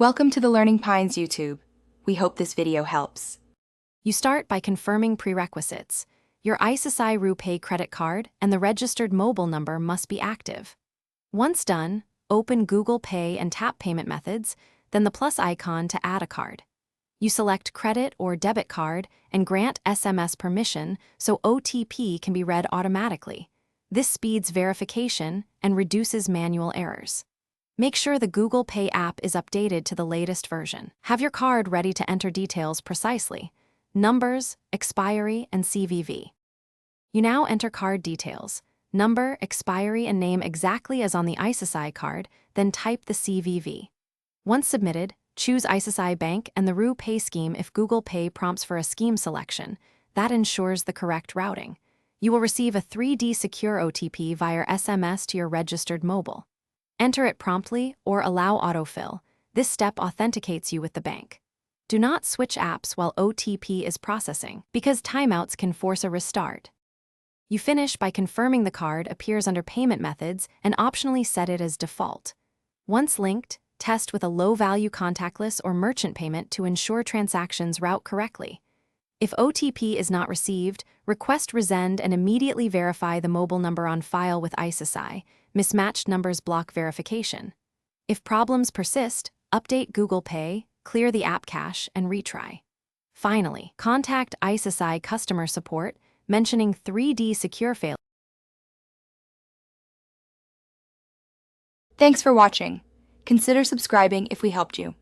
Welcome to the Learning Pines YouTube. We hope this video helps. You start by confirming prerequisites. Your ICCICI RuPay credit card and the registered mobile number must be active. Once done, open Google Pay and tap payment methods, then the plus icon to add a card. You select credit or debit card and grant SMS permission so OTP can be read automatically. This speeds verification and reduces manual errors. Make sure the Google Pay app is updated to the latest version. Have your card ready to enter details precisely: numbers, expiry, and CVV. You now enter card details: number, expiry, and name exactly as on the ICCICI card, then type the CVV. Once submitted, choose ICCICI Bank and the RuPay scheme if Google Pay prompts for a scheme selection. That ensures the correct routing. You will receive a 3D secure OTP via SMS to your registered mobile. Enter it promptly or allow autofill. This step authenticates you with the bank. Do not switch apps while OTP is processing, because timeouts can force a restart. You finish by confirming the card appears under Payment Methods and optionally set it as default. Once linked, test with a low-value contactless or merchant payment to ensure transactions route correctly. If OTP is not received, request resend and immediately verify the mobile number on file with ICCICI. Mismatched numbers block verification. If problems persist, update Google Pay, clear the app cache, and retry. Finally, contact ICCICI customer support, mentioning 3D secure failure. Thanks for watching. Consider subscribing if we helped you.